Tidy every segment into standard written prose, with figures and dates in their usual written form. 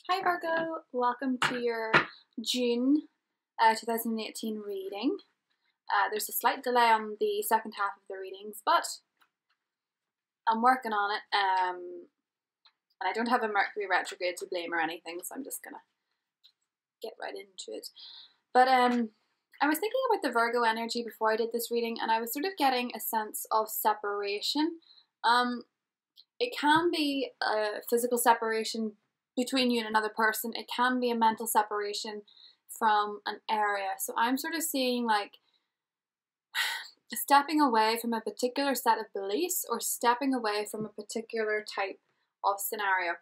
Hi Virgo, welcome to your June 2018 reading. There's a slight delay on the second half of the readings, but I'm working on it. And I don't have a Mercury retrograde to blame or anything, so I'm just gonna get right into it. But I was thinking about the Virgo energy before I did this reading, and I was sort of getting a sense of separation. It can be a physical separation between you and another person. It can be a mental separation from an area. So I'm sort of seeing like stepping away from a particular set of beliefs or stepping away from a particular type of scenario.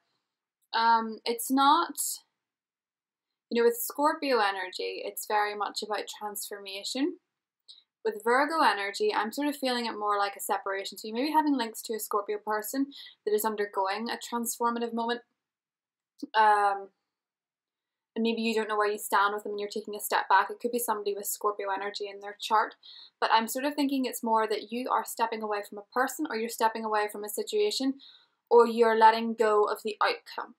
It's not, with Scorpio energy, it's very much about transformation. With Virgo energy, I'm sort of feeling it more like a separation. So you may be having links to a Scorpio person that is undergoing a transformative moment. And maybe you don't know where you stand with them and you're taking a step back. It could be somebody with Scorpio energy in their chart. But I'm sort of thinking it's more that you are stepping away from a person, or you're stepping away from a situation, or you're letting go of the outcome.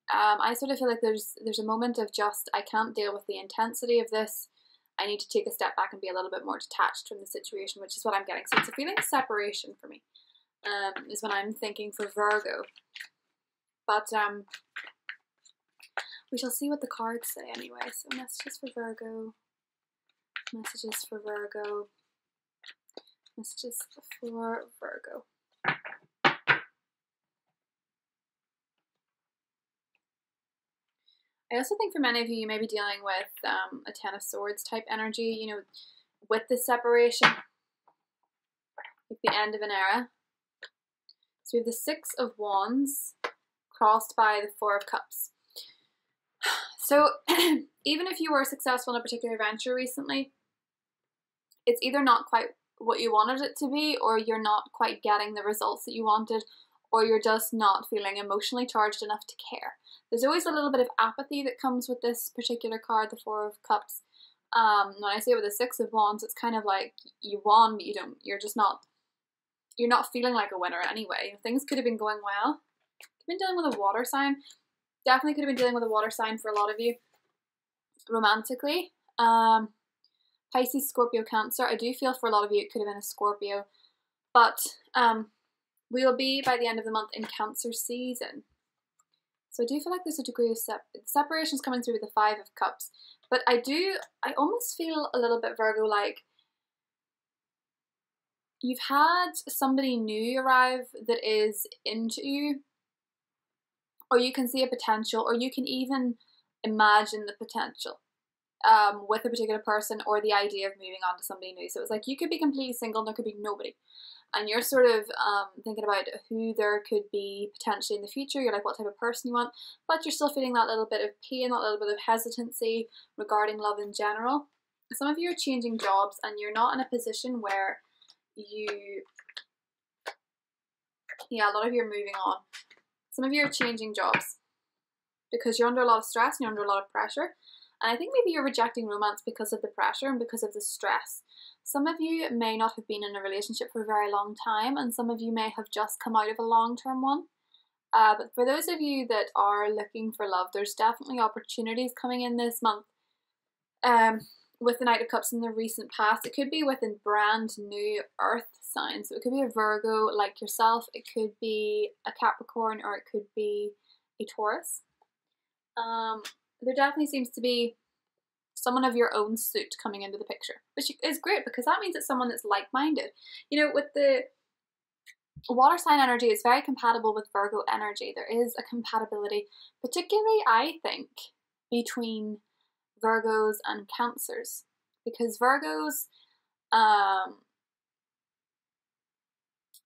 I sort of feel like there's a moment of just, I can't deal with the intensity of this. I need to take a step back and be a little bit more detached from the situation, which is what I'm getting. So it's a feeling of separation for me, is what I'm thinking for Virgo. But we shall see what the cards say anyway. So messages for Virgo, messages for Virgo, messages for Virgo. I also think for many of you, you may be dealing with a Ten of Swords type energy, with the separation, like the end of an era. So we have the Six of Wands crossed by the Four of Cups. So even if you were successful in a particular venture recently, it's either not quite what you wanted it to be, or you're not quite getting the results that you wanted, or you're just not feeling emotionally charged enough to care. There's always a little bit of apathy that comes with this particular card, the Four of Cups. When I say with the Six of Wands, it's kind of like you won, but you're not feeling like a winner anyway. Things could have been going well. You've been dealing with a water sign. Definitely could have been dealing with a water sign for a lot of you romantically. Pisces, Scorpio, Cancer. I do feel for a lot of you it could have been a Scorpio, but we will be by the end of the month in Cancer season. So I do feel like there's a degree of separations coming through with the Five of Cups. But I almost feel a little bit, Virgo, like you've had somebody new arrive that is into you, or you can see a potential, or you can even imagine the potential with a particular person, or the idea of moving on to somebody new. So it's like you could be completely single and there could be nobody. And you're sort of thinking about who there could be potentially in the future. You're like, what type of person you want, but you're still feeling that little bit of pain, that little bit of hesitancy regarding love in general. Some of you are changing jobs and you're not in a position where a lot of you are moving on. Some of you are changing jobs because you're under a lot of stress and you're under a lot of pressure. And I think maybe you're rejecting romance because of the pressure and because of the stress. Some of you may not have been in a relationship for a very long time, and some of you may have just come out of a long-term one. But for those of you that are looking for love, there's definitely opportunities coming in this month. With the Knight of Cups in the recent past, it could be with a brand new earth sign. So it could be a Virgo like yourself, it could be a Capricorn, or it could be a Taurus. There definitely seems to be someone of your own suit coming into the picture, which is great because that means it's someone that's like-minded. With the water sign energy, it's very compatible with Virgo energy. There is a compatibility, particularly I think, between Virgos and Cancers, because Virgos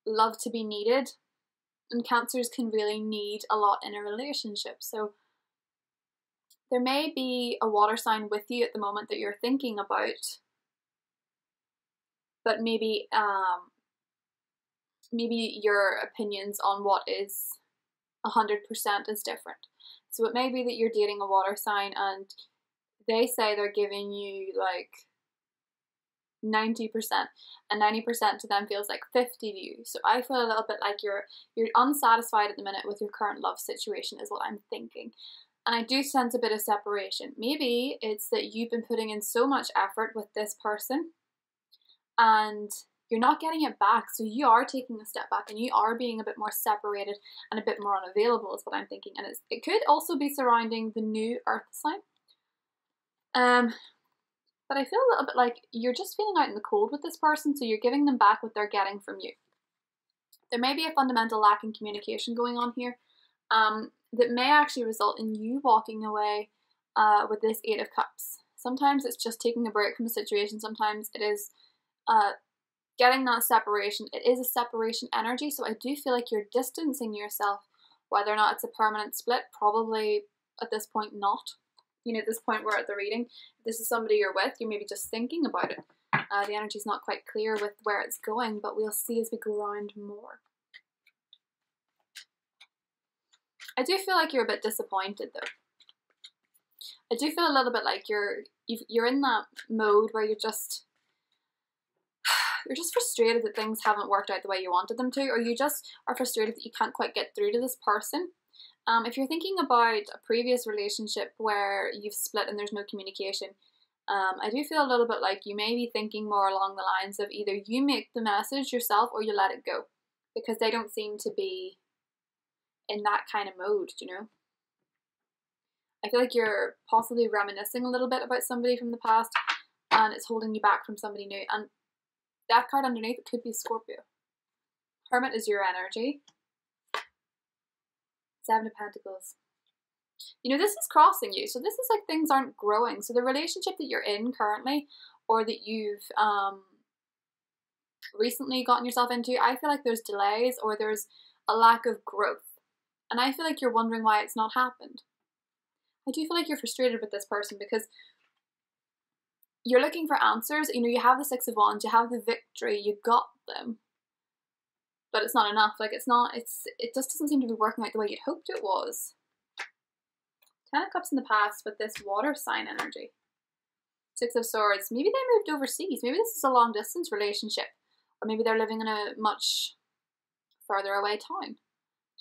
love to be needed, and Cancers can really need a lot in a relationship. So there may be a water sign with you at the moment that you're thinking about, but maybe your opinions on what is 100% is different. So it may be that you're dating a water sign and they say they're giving you like 90%, and 90% to them feels like 50 to you. So I feel a little bit like you're unsatisfied at the minute with your current love situation is what I'm thinking. And I do sense a bit of separation. Maybe it's that you've been putting in so much effort with this person and you're not getting it back. So you are taking a step back and you are being a bit more separated and a bit more unavailable is what I'm thinking. And it could also be surrounding the new earth sign. But I feel a little bit like you're just feeling out in the cold with this person, so you're giving them back what they're getting from you. There may be a fundamental lack in communication going on here that may actually result in you walking away with this 8 of Cups. Sometimes it's just taking a break from a situation. Sometimes it is getting that separation. It is a separation energy, so I do feel like you're distancing yourself. Whether or not it's a permanent split, probably at this point not. You know, at this point we're at the reading. If this is somebody you're with, you may be just thinking about it. The energy's not quite clear with where it's going, but we'll see as we go around more. I do feel like you're a bit disappointed though. I do feel a little bit like you're in that mode where you're just frustrated that things haven't worked out the way you wanted them to, or you just are frustrated that you can't quite get through to this person. If you're thinking about a previous relationship where you've split and there's no communication, I do feel a little bit like you may be thinking more along the lines of either you make the message yourself or you let it go, because they don't seem to be in that kind of mode, you know? I feel like you're possibly reminiscing a little bit about somebody from the past and it's holding you back from somebody new. And that card underneath, it could be Scorpio. Hermit is your energy. 7 of Pentacles. You know, this is crossing you. So this is like things aren't growing. So the relationship that you're in currently, or that you've recently gotten yourself into, I feel like there's delays or there's a lack of growth. And I feel like you're wondering why it's not happened. I do feel like you're frustrated with this person because you're looking for answers. You know, you have the 6 of Wands, you have the victory, you got them. But it's not enough. Like, it just doesn't seem to be working out the way you'd hoped it was. 10 of Cups in the past with this water sign energy. 6 of Swords. Maybe they moved overseas. Maybe this is a long distance relationship. Or maybe they're living in a much further away town.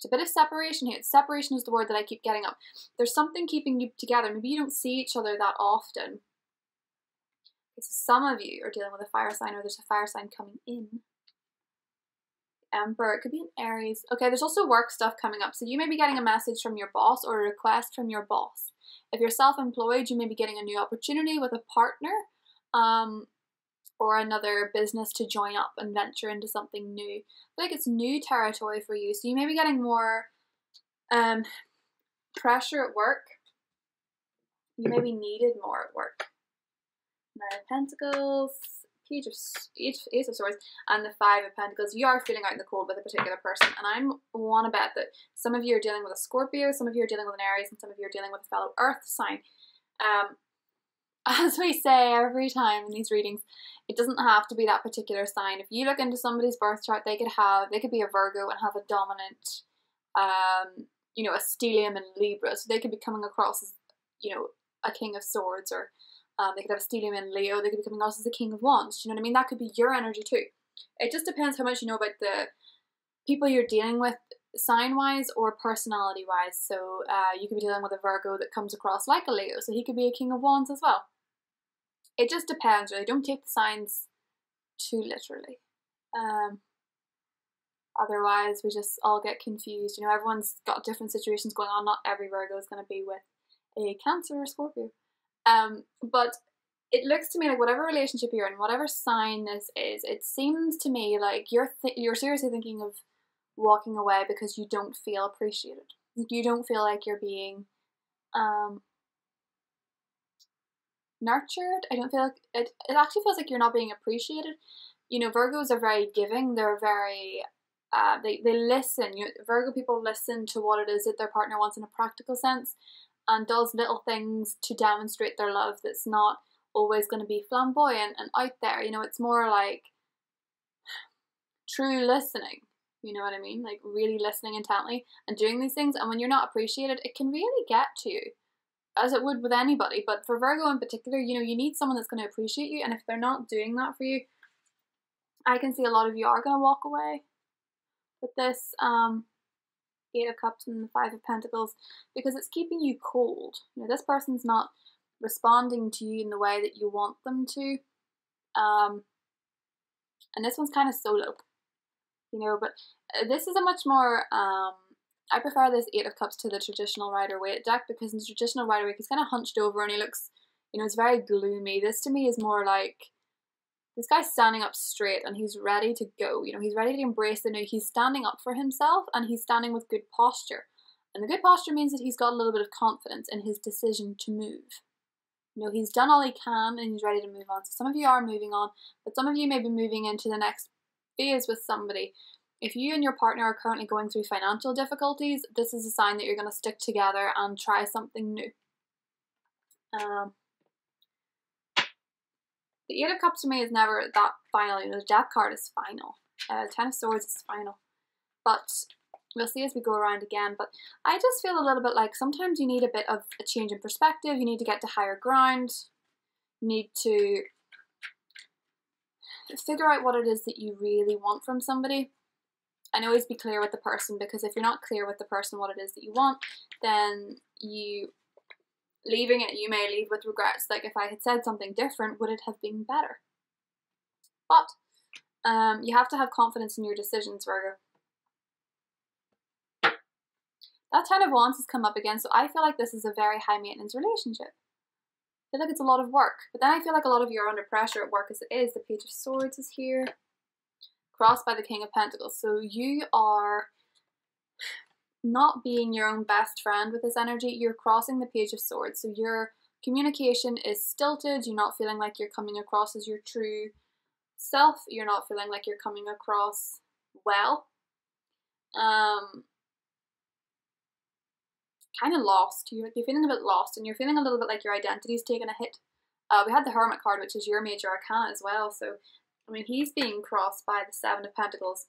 There's a bit of separation here. Separation is the word that I keep getting up. There's something keeping you together. Maybe you don't see each other that often. So some of you are dealing with a fire sign, or there's a fire sign coming in. Emperor, it could be an Aries. Okay, there's also work stuff coming up. So you may be getting a message from your boss or a request from your boss. If you're self-employed, you may be getting a new opportunity with a partner or another business to join up and venture into something new. I feel like it's new territory for you. So you may be getting more pressure at work. You may be needed more at work. 9 of Pentacles. Ace of Swords, and the 5 of Pentacles. You are feeling out in the cold with a particular person, and I want to bet that some of you are dealing with a Scorpio, some of you are dealing with an Aries, and some of you are dealing with a fellow Earth sign. As we say every time in these readings, it doesn't have to be that particular sign. If you look into somebody's birth chart, they could be a Virgo and have a dominant, you know, a stellium in Libra, so they could be coming across as, you know, a King of Swords, or they could have a stellium in Leo. They could be coming across as a King of Wands. Do you know what I mean? That could be your energy too. It just depends how much you know about the people you're dealing with, sign-wise or personality-wise. So you could be dealing with a Virgo that comes across like a Leo, so he could be a King of Wands as well. It just depends, really. Don't take the signs too literally. Otherwise, we just all get confused. You know, everyone's got different situations going on. Not every Virgo is going to be with a Cancer or Scorpio. But it looks to me like whatever relationship you're in, whatever sign this is, it seems to me like you're seriously thinking of walking away because you don't feel appreciated. You don't feel like you're being nurtured. I don't feel like it actually feels like you're not being appreciated. You know, Virgos are very giving. They're very they listen. Virgo people listen to what it is that their partner wants in a practical sense, and does little things to demonstrate their love that's not always going to be flamboyant and out there. You know, it's more like true listening. You know what I mean? Like really listening intently and doing these things. And when you're not appreciated, it can really get to you, as it would with anybody. But for Virgo in particular, you know, you need someone that's going to appreciate you. And if they're not doing that for you, I can see a lot of you are going to walk away with this Eight of Cups and the Five of Pentacles, because it's keeping you cold. You know, this person's not responding to you in the way that you want them to. And this one's kind of solo, you know, but this is a much more, I prefer this Eight of Cups to the traditional Rider-Waite deck, because in the traditional Rider-Waite, he's kind of hunched over and he looks, you know, it's very gloomy. This to me is more like, this guy's standing up straight and he's ready to go. You know, he's ready to embrace the new. He's standing up for himself and he's standing with good posture. And the good posture means that he's got a little bit of confidence in his decision to move. You know, he's done all he can and he's ready to move on. So some of you are moving on, but some of you may be moving into the next phase with somebody. If you and your partner are currently going through financial difficulties, this is a sign that you're going to stick together and try something new. The Eight of Cups for me is never that final. You know, the Death card is final. Ten of Swords is final. But we'll see as we go around again. But I just feel a little bit like sometimes you need a bit of a change in perspective. You need to get to higher ground. You need to figure out what it is that you really want from somebody. And always be clear with the person, because if you're not clear with the person what it is that you want, then you leaving it, you may leave with regrets. Like, if I had said something different, would it have been better? But you have to have confidence in your decisions, Virgo. That Ten of Wands has come up again, so I feel like this is a very high maintenance relationship. I feel like it's a lot of work, but then I feel like a lot of you are under pressure at work as it is. The Page of Swords is here, crossed by the King of Pentacles. So you are not being your own best friend with this energy. You're crossing the Page of Swords, so your communication is stilted. You're not feeling like you're coming across as your true self. You're not feeling like you're coming across well. Kind of lost. You're feeling a bit lost, and you're feeling a little bit like your identity's taken a hit. We had the Hermit card, which is your major arcana as well, so I mean, he's being crossed by the Seven of Pentacles.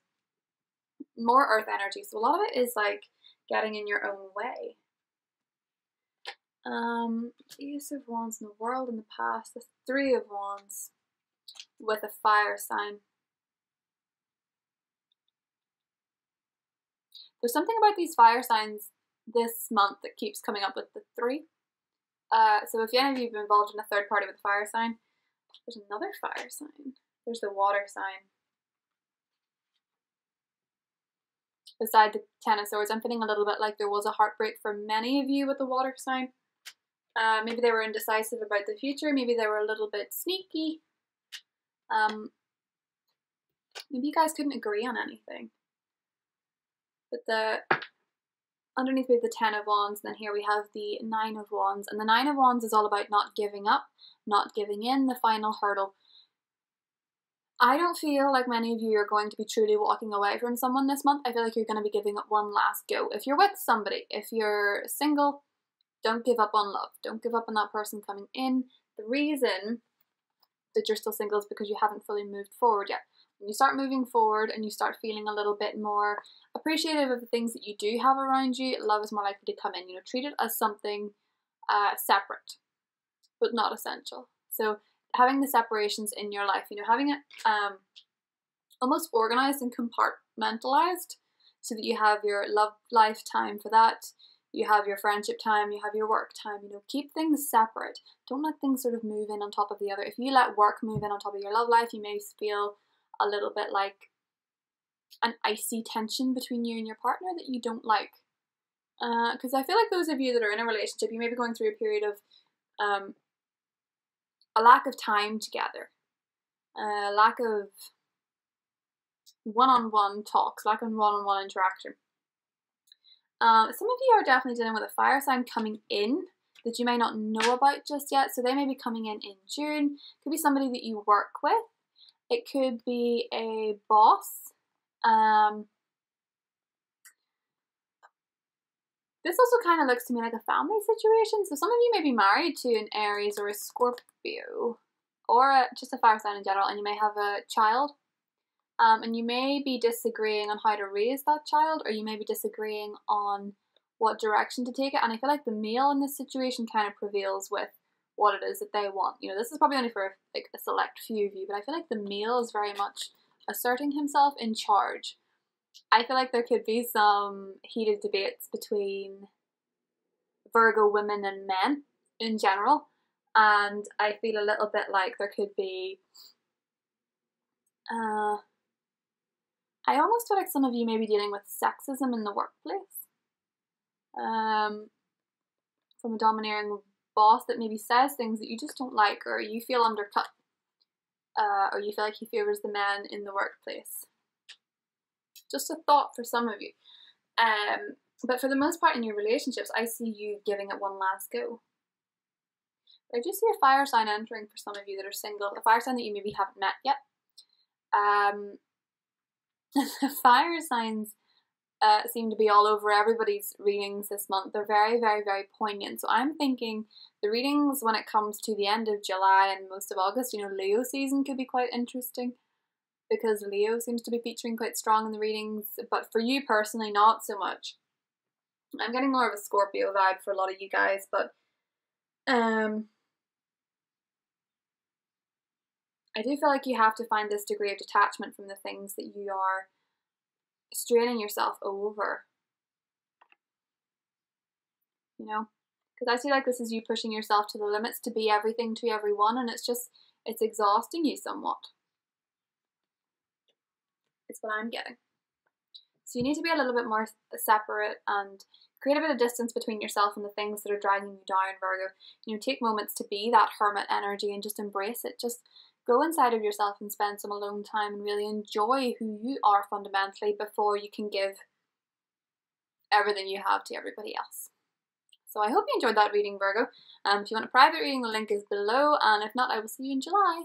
More earth energy, so a lot of it is like getting in your own way. Ace of Wands in the World in the past, the Three of Wands with a fire sign. There's something about these fire signs this month that keeps coming up with the three. So if any of you have been involved in a third party with a fire sign, there's another fire sign. There's the water sign. Beside the Ten of Swords, I'm feeling a little bit like there was a heartbreak for many of you with the water sign. Maybe they were indecisive about the future. Maybe they were a little bit sneaky. Maybe you guys couldn't agree on anything. But underneath we have the Ten of Wands, and then here we have the Nine of Wands. And the Nine of Wands is all about not giving up, not giving in, the final hurdle. I don't feel like many of you are going to be truly walking away from someone this month. I feel like you're going to be giving it one last go. If you're with somebody, if you're single, don't give up on love. Don't give up on that person coming in. The reason that you're still single is because you haven't fully moved forward yet. When you start moving forward and you start feeling a little bit more appreciative of the things that you do have around you, love is more likely to come in. You know, treat it as something separate, but not essential. So having the separations in your life, you know, having it almost organized and compartmentalized so that you have your love life time for that, you have your friendship time, you have your work time, you know, keep things separate. Don't let things sort of move in on top of the other. If you let work move in on top of your love life, you may feel a little bit like an icy tension between you and your partner that you don't like. Because I feel like those of you that are in a relationship, you may be going through a period of a lack of time together, a lack of one-on-one talks, lack of one-on-one interaction. Some of you are definitely dealing with a fire sign coming in that you may not know about just yet, so they may be coming in June. Could be somebody that you work with. It could be a boss. This also kind of looks to me like a family situation. So some of you may be married to an Aries or a Scorpio, or just a fire sign in general, and you may have a child. And you may be disagreeing on how to raise that child, or you may be disagreeing on what direction to take it. And I feel like the male in this situation kind of prevails with what it is that they want. You know, this is probably only for like a select few of you, but I feel like the male is very much asserting himself in charge. I feel like there could be some heated debates between Virgo women and men in general, and I feel a little bit like there could be I almost feel like some of you may be dealing with sexism in the workplace, from a domineering boss that maybe says things that you just don't like, or you feel undercut, or you feel like he favors the men in the workplace. Just a thought for some of you. But for the most part in your relationships, I see you giving it one last go. But I do see a fire sign entering for some of you that are single, a fire sign that you maybe haven't met yet. The fire signs seem to be all over everybody's readings this month. They're very, very, very poignant. So I'm thinking the readings when it comes to the end of July and most of August, you know, Leo season could be quite interesting, because Leo seems to be featuring quite strong in the readings, but for you personally, not so much. I'm getting more of a Scorpio vibe for a lot of you guys, but I do feel like you have to find this degree of detachment from the things that you are straining yourself over. You know? Because I feel like this is you pushing yourself to the limits to be everything to everyone, and it's exhausting you somewhat. It's what I'm getting. So you need to be a little bit more separate and create a bit of distance between yourself and the things that are dragging you down, Virgo. You know, take moments to be that hermit energy and just embrace it. Just go inside of yourself and spend some alone time and really enjoy who you are fundamentally before you can give everything you have to everybody else. So I hope you enjoyed that reading, Virgo. If you want a private reading, the link is below, and if not, I will see you in July.